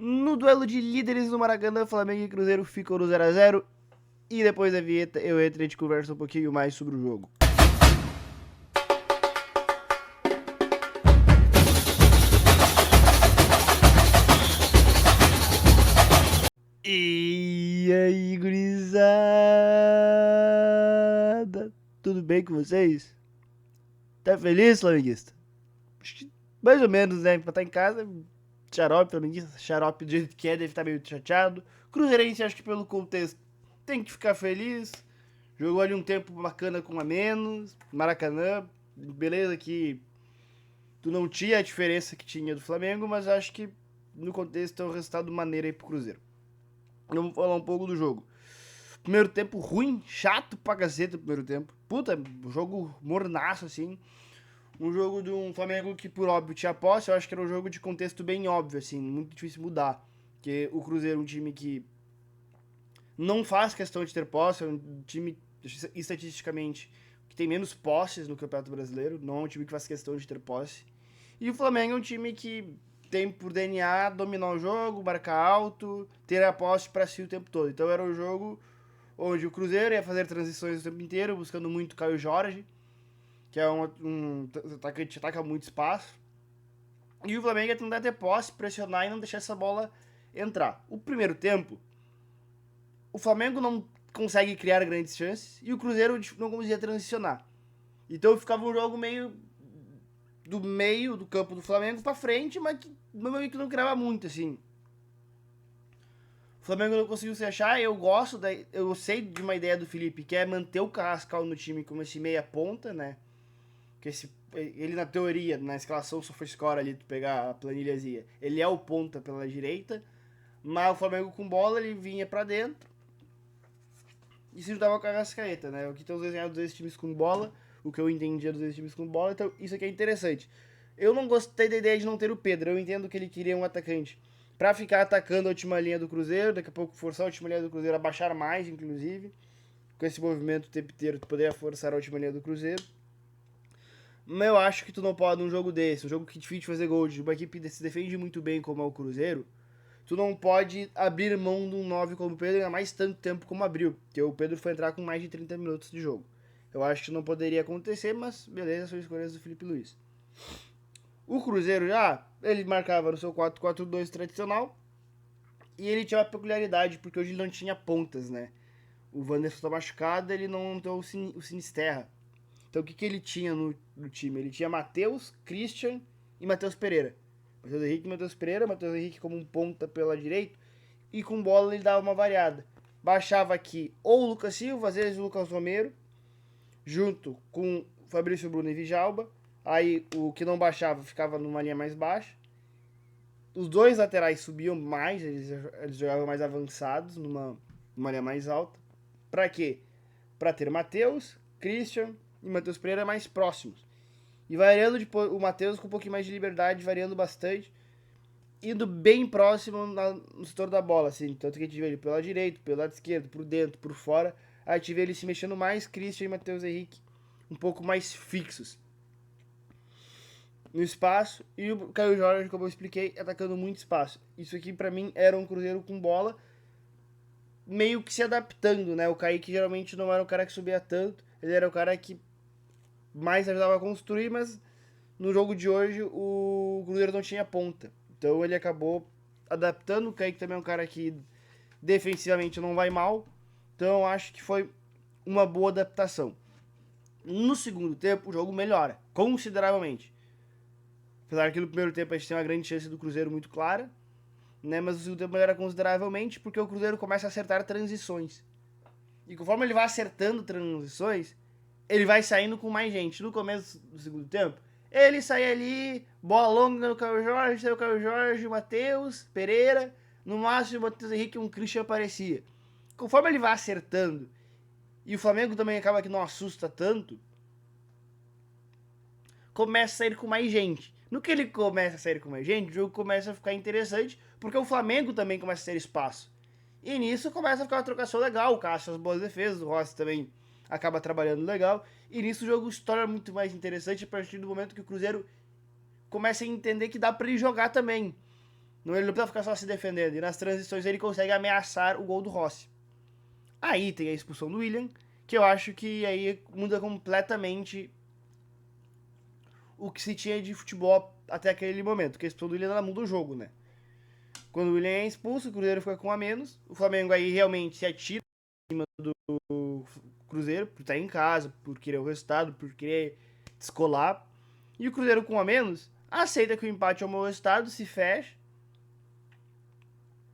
No duelo de líderes do Maracanã, Flamengo e Cruzeiro ficam no 0x0. E depois da vinheta eu entro e a gente conversa um pouquinho mais sobre o jogo. E aí, gurizada? Tudo bem com vocês? Tá feliz, flamenguista? Acho que mais ou menos, né? Pra estar em casa, xarope, flamenguista, xarope do jeito que é, deve estar meio chateado. Cruzeirense, acho que pelo contexto, tem que ficar feliz. Jogou ali um tempo bacana com a menos. Maracanã, beleza que tu não tinha a diferença que tinha do Flamengo, mas acho que no contexto é um resultado maneiro aí pro Cruzeiro. Vamos falar um pouco do jogo. Primeiro tempo ruim, chato pra caceta o primeiro tempo. Puta, jogo mornaço assim. Um jogo de um Flamengo que, por óbvio, tinha posse. Eu acho que era um jogo de contexto bem óbvio, assim, muito difícil mudar. Porque o Cruzeiro é um time que não faz questão de ter posse, é um time, estatisticamente, que tem menos posses no Campeonato Brasileiro. Não é um time que faz questão de ter posse. E o Flamengo é um time que tem por DNA dominar o jogo, marcar alto, ter a posse para si o tempo todo. Então era um jogo onde o Cruzeiro ia fazer transições o tempo inteiro, buscando muito Caio Jorge, que é um atacante que ataca muito espaço. E o Flamengo ia tentar ter posse, pressionar e não deixar essa bola entrar. O primeiro tempo, o Flamengo não consegue criar grandes chances e o Cruzeiro não conseguia transicionar. Então ficava um jogo meio do campo do Flamengo pra frente, mas que meio que não criava muito, assim. O Flamengo não conseguiu se achar, eu sei de uma ideia do Felipe, que é manter o Carrascal no time como esse meia ponta, né? Que ele na teoria, na escalação SofaScore ali, tu pegar a planilhazinha, ele é o ponta pela direita, mas o Flamengo com bola, ele vinha pra dentro e se juntava com a Arrascaeta, né? O que estão desenhados dos dois times com bola, o que eu entendia dos dois times com bola, então isso aqui é interessante. Eu não gostei da ideia de não ter o Pedro, eu entendo que ele queria um atacante pra ficar atacando a última linha do Cruzeiro, daqui a pouco forçar a última linha do Cruzeiro a baixar mais, inclusive, com esse movimento o tempo inteiro tu poderia forçar a última linha do Cruzeiro. Mas eu acho que tu não pode, num jogo desse, um jogo que é difícil de fazer gol, de uma equipe que se defende muito bem como é o Cruzeiro, tu não pode abrir mão de um 9 como o Pedro, ainda mais tanto tempo como abriu, porque o Pedro foi entrar com mais de 30 minutos de jogo. Eu acho que não poderia acontecer, mas beleza, são escolhas do Felipe Luiz. O Cruzeiro já, ele marcava no seu 4-4-2 tradicional, e ele tinha uma peculiaridade, porque hoje ele não tinha pontas, né? O Wanderson tá machucado, ele não tem o Sinisterra. Então o que ele tinha no time? Ele tinha Matheus, Christian e Matheus Pereira. Matheus Henrique e Matheus Pereira, Matheus Henrique como um ponta pela direita, e com bola ele dava uma variada. Baixava aqui ou o Lucas Silva, às vezes o Lucas Romero, junto com Fabrício Bruno e Vijalba. Aí o que não baixava ficava numa linha mais baixa. Os dois laterais subiam mais, eles jogavam mais avançados, numa linha mais alta. Pra quê? Pra ter Matheus, Christian e Matheus Pereira mais próximos. E variando o Matheus com um pouquinho mais de liberdade, variando bastante, indo bem próximo no setor da bola, assim. Tanto que a gente vê ele pelo lado direito, pelo lado esquerdo, por dentro, por fora. Aí a gente vê ele se mexendo mais, Christian e Matheus Henrique um pouco mais fixos no espaço. E o Caio Jorge, como eu expliquei, atacando muito espaço. Isso aqui pra mim era um Cruzeiro com bola, meio que se adaptando, né? O Kaique geralmente não era o cara que subia tanto, ele era o cara que mais ajudava a construir, mas no jogo de hoje o Cruzeiro não tinha ponta. Então ele acabou adaptando. O Kaique também é um cara que defensivamente não vai mal. Então eu acho que foi uma boa adaptação. No segundo tempo o jogo melhora consideravelmente. Apesar que no primeiro tempo a gente tem uma grande chance do Cruzeiro muito clara, né? Mas o segundo tempo melhora consideravelmente porque o Cruzeiro começa a acertar transições. E conforme ele vai acertando transições, ele vai saindo com mais gente. No começo do segundo tempo, ele sai ali, bola longa no Caio Jorge, saiu o Caio Jorge, o Matheus, Pereira, no máximo o Matheus Henrique e um Christian aparecia. Conforme ele vai acertando, e o Flamengo também acaba que não assusta tanto, começa a sair com mais gente. No que ele começa a sair com mais gente, o jogo começa a ficar interessante, porque o Flamengo também começa a ter espaço. E nisso começa a ficar uma trocação legal, o Cássio as boas defesas, o Rossi também acaba trabalhando legal, e nisso o jogo se torna muito mais interessante a partir do momento que o Cruzeiro começa a entender que dá para ele jogar também. Ele não precisa ficar só se defendendo. E nas transições ele consegue ameaçar o gol do Rossi. Aí tem a expulsão do William, que eu acho que aí muda completamente o que se tinha de futebol até aquele momento. Porque a expulsão do William ela muda o jogo, né? Quando o William é expulso, o Cruzeiro fica com um a menos. O Flamengo aí realmente se atira em cima do Cruzeiro, por estar em casa, por querer o resultado, por querer descolar. E o Cruzeiro com um a menos aceita que o empate é o mau resultado, se fecha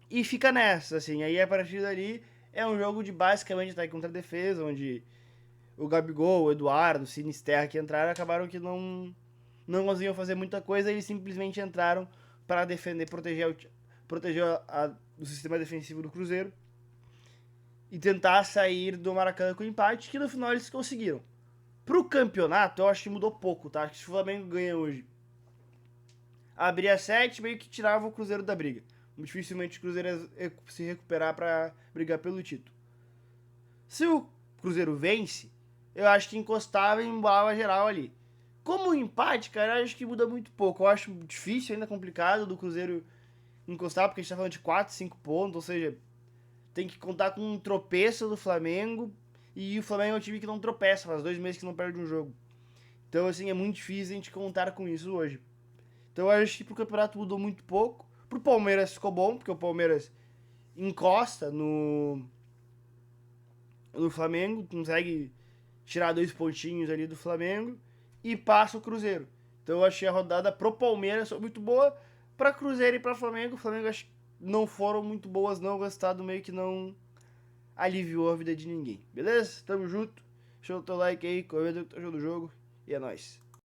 e fica nessa, assim. Aí a partir dali é um jogo de basicamente ataque contra defesa, onde o Gabigol, o Eduardo, o Sinisterra que entraram acabaram que não conseguiam fazer muita coisa, eles simplesmente entraram para defender, proteger o sistema defensivo do Cruzeiro e tentar sair do Maracanã com empate, que no final eles conseguiram. Pro campeonato, eu acho que mudou pouco, tá? Acho que se o Flamengo ganha hoje, abria 7, meio que tirava o Cruzeiro da briga. Dificilmente o Cruzeiro ia se recuperar para brigar pelo título. Se o Cruzeiro vence, eu acho que encostava e embalava geral ali. Como um empate, cara, eu acho que muda muito pouco. Eu acho difícil, ainda complicado do Cruzeiro encostar, porque a gente tá falando de 4, 5 pontos, ou seja, tem que contar com um tropeço do Flamengo, e o Flamengo é um time que não tropeça, faz 2 meses que não perde um jogo. Então, assim, é muito difícil a gente contar com isso hoje. Então, eu acho que pro campeonato mudou muito pouco. Pro Palmeiras ficou bom, porque o Palmeiras encosta no Flamengo, consegue tirar 2 pontinhos ali do Flamengo e passa o Cruzeiro. Então eu achei a rodada pro Palmeiras muito boa, pra Cruzeiro e pra Flamengo. O Flamengo acho que não foram muito boas não, o resultado meio que não aliviou a vida de ninguém. Beleza? Tamo junto. Deixa o teu like aí, comenta o que tu achou do jogo e é nóis.